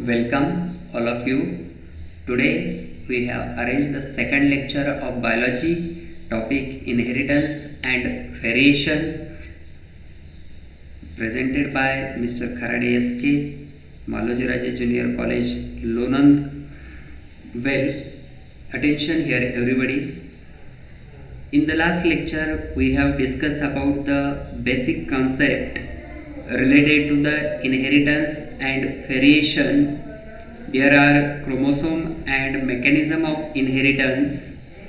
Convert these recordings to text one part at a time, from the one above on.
Welcome all of you. Today we have arranged the second lecture of biology, topic inheritance and variation, presented by Mr. Kharade SK, Malojiraje Junior College, Lonand. Well, attention here everybody. In the last lecture we have discussed about the basic concept related to the inheritance and variation. There are chromosome and mechanism of inheritance,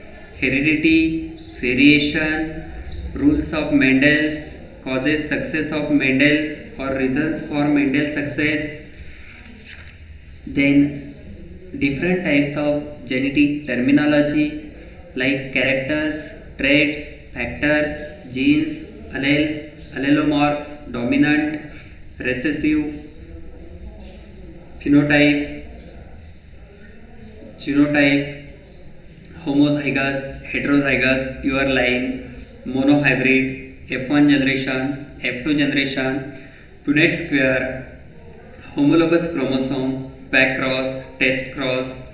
heredity, variation, rules of Mendel's, causes success of Mendel's or reasons for Mendel's success. Then different types of genetic terminology like characters, traits, factors, genes, alleles, allelomorphs, dominant, recessive, phenotype, genotype, homozygous, heterozygous, pure line, monohybrid, F1 generation, F2 generation, Punnett square, homologous chromosome, back cross, test cross,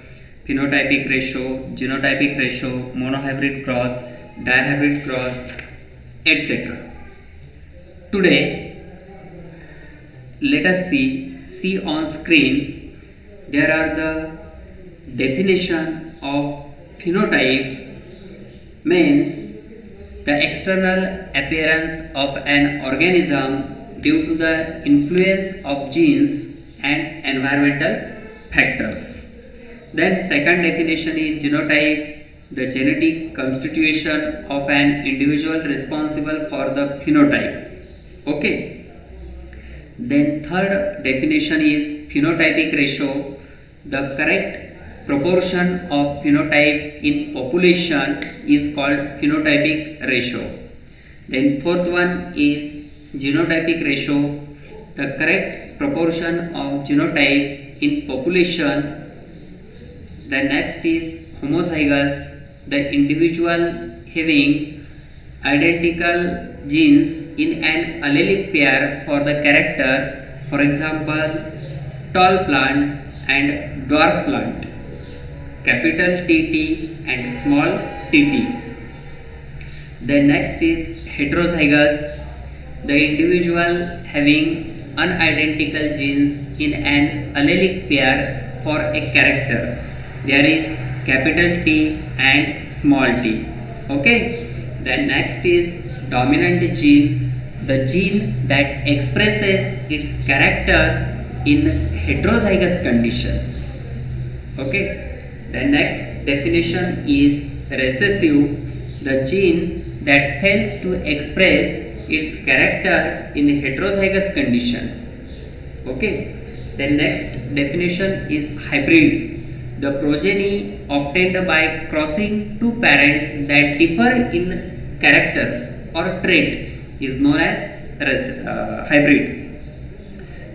phenotypic ratio, genotypic ratio, monohybrid cross, dihybrid cross, etc. Today, let us see on screen. There are the definition of phenotype means the external appearance of an organism due to the influence of genes and environmental factors. Then second definition is genotype, the genetic constitution of an individual responsible for the phenotype. Okay. Then third definition is phenotypic ratio, the correct proportion of phenotype in population is called phenotypic ratio. Then fourth one is genotypic ratio, the correct proportion of genotype in population. The next is homozygous, the individual having identical genes in an allelic pair for the character, for example, tall plant and dwarf plant, capital TT and small tt. The next is heterozygous, the individual having unidentical genes in an allelic pair for a character. There is capital T and small t. Okay. Then next is dominant gene, the gene that expresses its character in heterozygous condition. Okay. The next definition is recessive, the gene that fails to express its character in heterozygous condition. Okay. The next definition is hybrid, the progeny obtained by crossing two parents that differ in characters or trait is known as hybrid.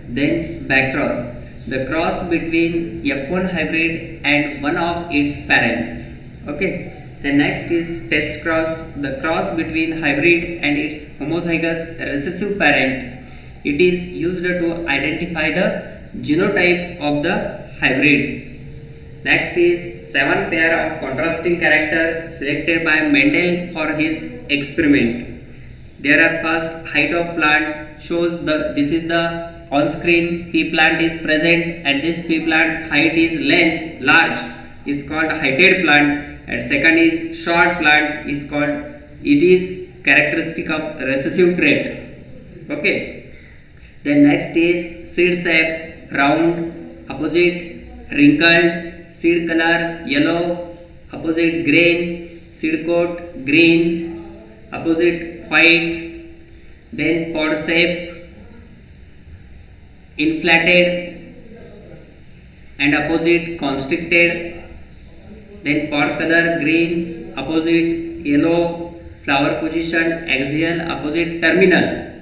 Then backcross, the cross between F1 hybrid and one of its parents. Okay. The next is test cross, the cross between hybrid and its homozygous recessive parent. It is used to identify the genotype of the hybrid. Next is 7 pair of contrasting character selected by Mendel for his experiment. There are first height of plant shows this is the on screen pea plant is present and this pea plant's height is length large is called heighted plant, and second is short plant is called it is characteristic of recessive trait. Okay. Then next is seed shape round, opposite wrinkled, seed color yellow, opposite grain, seed coat green, opposite white, then pod shape inflated and opposite constricted, then pod color green, opposite yellow, flower position axial, opposite terminal.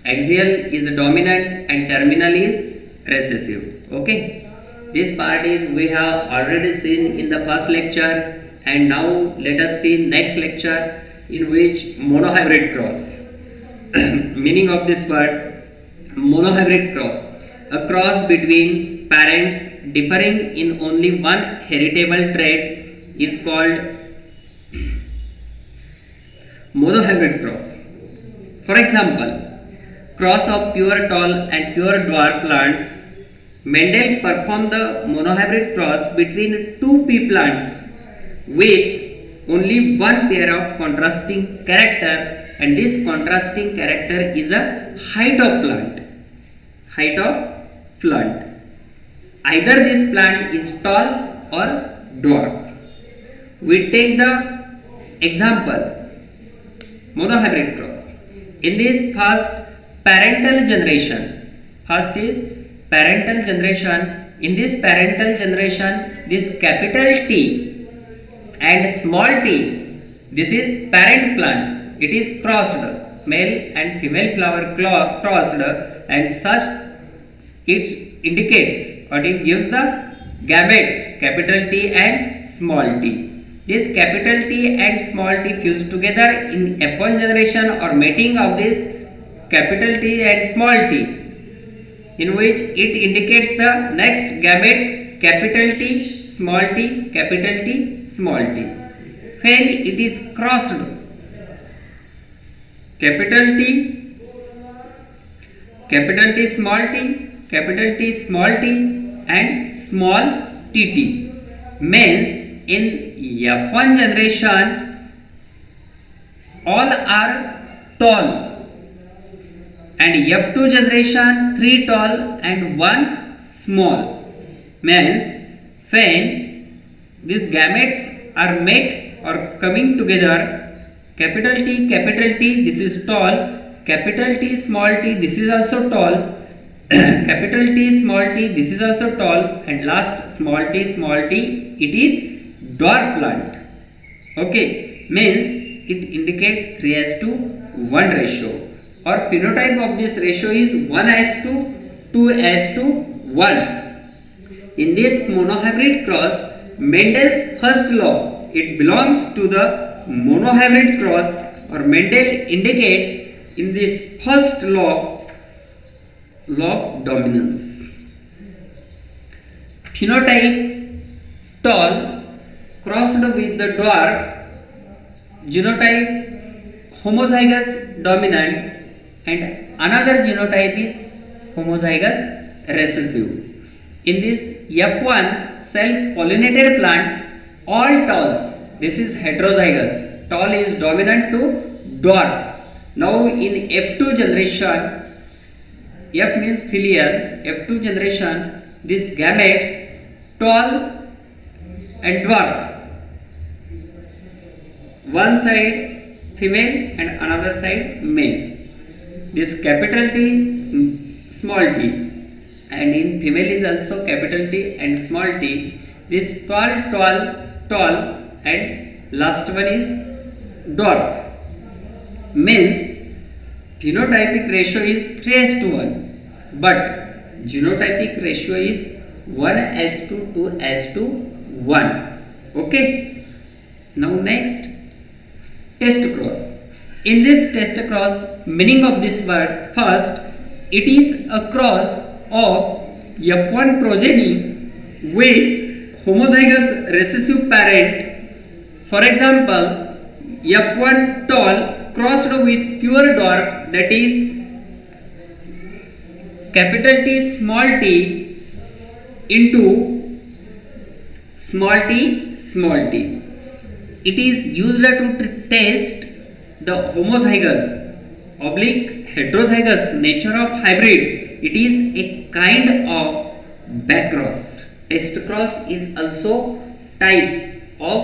Axial is dominant and terminal is recessive. Okay. This part is we have already seen in the first lecture, and now let us see next lecture in which monohybrid cross. Meaning of this word monohybrid cross. a cross between parents differing in only one heritable trait is called monohybrid cross. For example, cross of pure tall and pure dwarf plants. Mendel performed the monohybrid cross between two pea plants with only one pair of contrasting character, and this contrasting character is a height of plant. Height of plant. Either this plant is tall or dwarf. We take the example monohybrid cross. In this first parental generation, first is parental generation. In this parental generation, this capital T and small t, this is parent plant. It is crossed, male and female flower crossed, and such it indicates or it gives the gametes capital T and small t. This capital T and small t fuse together in F1 generation or mating of this capital T and small t, in which it indicates the next gamete capital T, small t, capital T, small t. When it is crossed, capital T, small t, capital T, small t, and small tt, means in F1 generation all are tall, and F2 generation 3 tall and 1 small, means when these gametes are met or coming together, capital T, this is tall, capital T, small t, this is also tall, capital T, small t, this is also tall, and last small t, it is dwarf plant. Okay, means it indicates 3:1 ratio, or phenotype of this ratio is 1:2:1. In this monohybrid cross, Mendel's first law, it belongs to the monohybrid cross, or Mendel indicates in this first law of dominance. Phenotype tall crossed with the dwarf, genotype homozygous dominant, and another genotype is homozygous recessive. In this F1 self-pollinated plant, all talls, this is heterozygous, tall is dominant to dwarf. Now in F2 generation, F means filial, F2 generation, these gametes tall and dwarf, one side female and another side male. This capital T, small t, and in female is also capital T and small t. This tall, and last one is dwarf, means phenotypic ratio is 3:1, but genotypic ratio is 1:2:1. Okay. Now next, test cross. In this test cross, meaning of this word, first, it is a cross of F1 progeny with homozygous recessive parent. For example, F1 tall crossed with pure dwarf, that is capital T, small t into small t. It is used to test the homozygous oblique heterozygous nature of hybrid. It is a kind of backcross. Test cross is also type of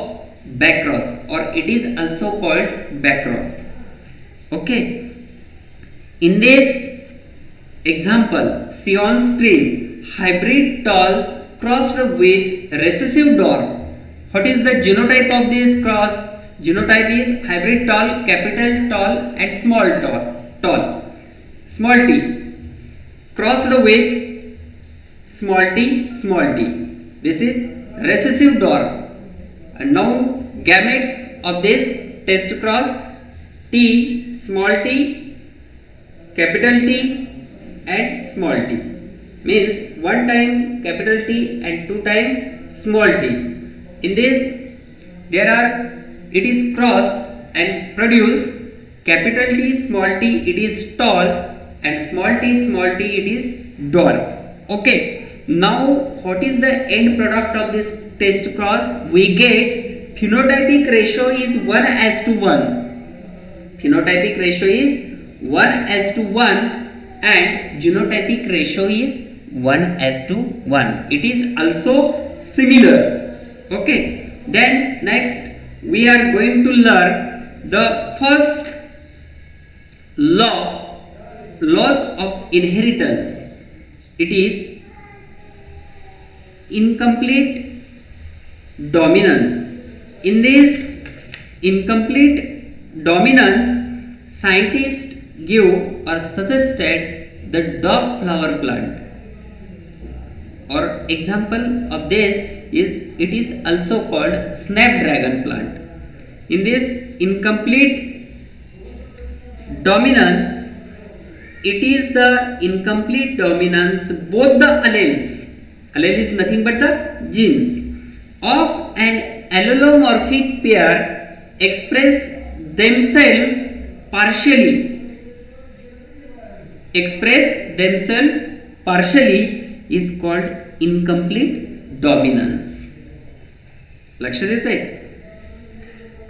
backcross, or it is also called backcross. Okay. In this example, see on screen, hybrid tall crossed with recessive dwarf. What is the genotype of this cross? Genotype is hybrid tall, capital tall, and small tall. Small t crossed with small t. This is recessive dwarf. And now gametes of this test cross, T, small t, capital T, and small t. means one time capital T and two time small t. In this it is crossed and produce capital T small t, it is tall, and small t it is dwarf. Okay, now what is the end product of this test cross? We get phenotypic ratio is 1:1. Phenotypic ratio is 1:1 and genotypic ratio is 1:1. It is also similar. Okay, then next we are going to learn the first laws of inheritance. It is incomplete dominance. In this incomplete dominance, scientists give or suggested the dog flower plant, or example of this is it is also called snapdragon plant. In this incomplete dominance, it is the incomplete dominance both the allele is nothing but the genes of an allelomorphic pair express themselves partially is called incomplete dominance. लक्षात येत आहे?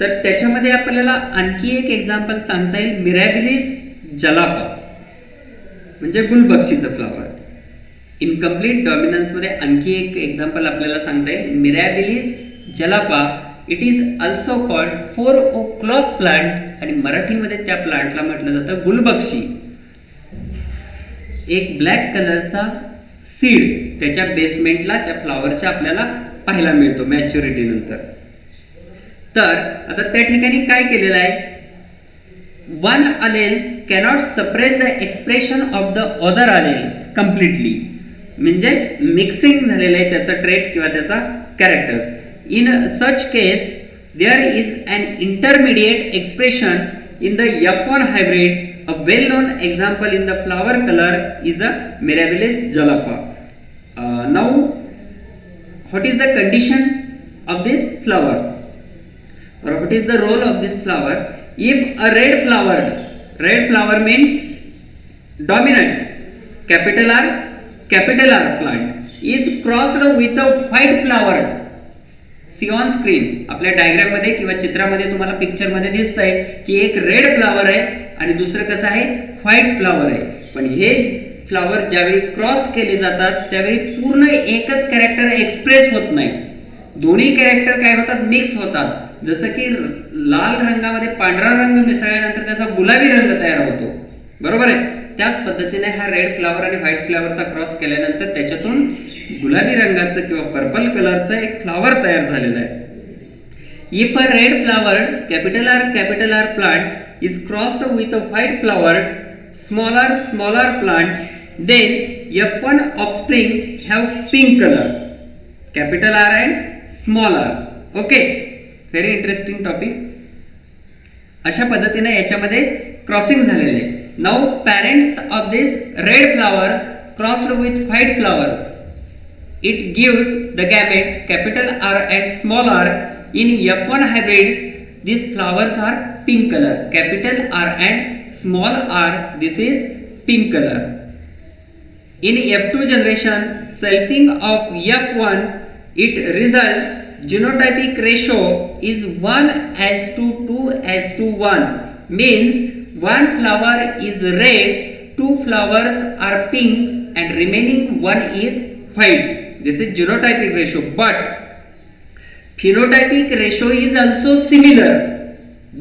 तर त्याच्यामध्ये आपल्याला आणखी एक example सांगता येईल, मिरॅबिलिस जलापा म्हणजे गुलबक्षीचं फ्लावर. इनकम्प्लीट डॉमिनन्स मध्ये आणखी एक एक्झाम्पल आपल्याला सांगता येईल, Mirabilis jalapa. It is also called 4 o'clock plant, आणि मराठीमध्ये त्या प्लांटला म्हटलं जातं गुलबक्षी. एक ब्लॅक कलरचा सीड त्याच्या बेसमेंटला त्या फ्लावरच्या आपल्याला पाहायला मिळतो मॅच्युरिटी नंतर. तर आता त्या ठिकाणी काय केलेलं आहे, one alleles cannot suppress the expression of the other alleles completely, म्हणजे मिक्सिंग झालेलं आहे त्याचा ट्रेट किंवा त्याचा characters. In such case, there is an intermediate expression in the F1 hybrid. A well-known example in the flower color is a Mirabilis jalapa. Now, what is the condition of this flower, or what is the role of this flower? If a red flower means dominant, capital R plant is crossed with a white flower. See on screen आपल्या diagram मध्ये किंवा चित्रामध्ये तुम्हाला picture मध्ये दिसतंय की एक red flower आहे आणि दुसरं कसं आहे, व्हाईट फ्लावर आहे. पण हे फ्लावर ज्यावेळी क्रॉस केले जातात त्यावेळी पूर्ण एकच कॅरेक्टर एक्सप्रेस होत नाही, दोन्ही कॅरेक्टर काय होतात, मिक्स होतात. जसं की लाल रंगामध्ये पांढरा रंग मिसळल्यानंतर त्याचा गुलाबी रंग तयार होतो, बरोबर आहे. त्याच पद्धतीने हा रेड फ्लावर आणि व्हाईट फ्लावरचा क्रॉस केल्यानंतर त्याच्यातून गुलाबी रंगाचं किंवा पर्पल कलरचं एक फ्लावर तयार झालेलं आहे. If a red flower capital R plant is crossed with a white flower smaller plant, then F1 offspring have pink colour, capital R and small R. Okay, very interesting topic. अशा पद्धतीने याच्यामध्ये crossing झालेले आहे. Now parents of this red flowers crossed with white flowers, it gives the gametes capital R and small r. In F1 hybrids these flowers are pink color, capital R and small r, this is pink color. In F2 generation selfing of F1, it results genotypic ratio is 1:2:1, means one flower is red, two flowers are pink, and remaining one is white. This is genotypic ratio, but phenotypic ratio is also similar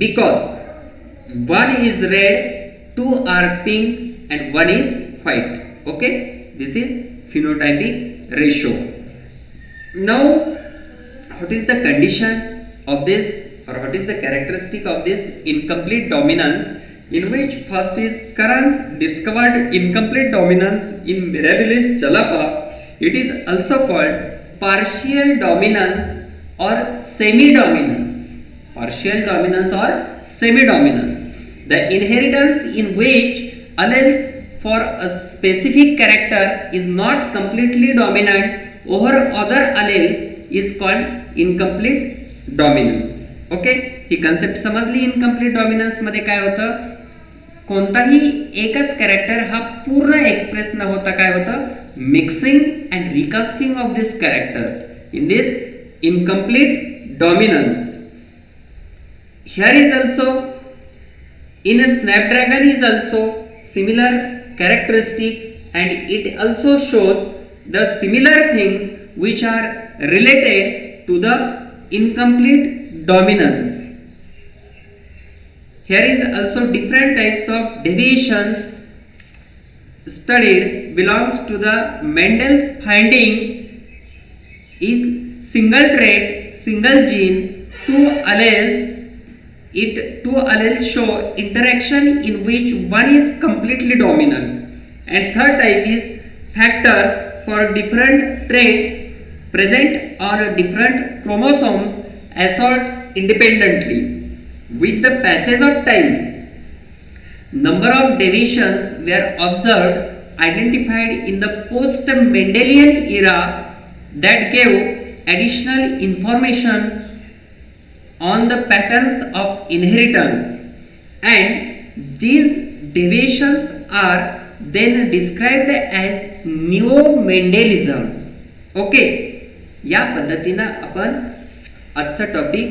because one is red, two are pink, and one is white. Okay, this is phenotypic ratio. Now, what is the condition of this, or what is the characteristic of this incomplete dominance? In which first is Karan's discovered incomplete dominance in Mirabilis jalapa. It is also called partial dominance or semi-dominance. Partial dominance or semi-dominance. The inheritance in which alleles for a specific character is not completely dominant over other alleles is called incomplete dominance. Okay, he concept समजली. Incomplete dominance मध्ये काय होतं, कोणताही एकच character हा पूर्ण express न होता काय होतं, mixing and recasting of this characters in this incomplete dominance. Here is also in a Snapdragon is also similar characteristic and it also shows the similar things which are related to the incomplete dominance. Here is also different types of deviations studied belongs to the Mendel's finding is single trait, single gene, two alleles. Two alleles show interaction in which one is completely dominant, and third type is factors for different traits present on different chromosomes assert independently. With the passage of time, number of deviations were observed identified in the post-Mendelian era that gave additional information on the patterns of inheritance, and these deviations are then described as neo-Mendelism. Okay, या पद्धतीनं आपण आजचा topic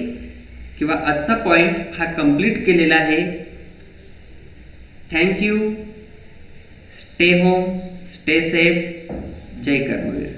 किंवा आजचा point हा complete केलेला आहे. Thank you. Stay home, stay safe. जय कर्मवीर.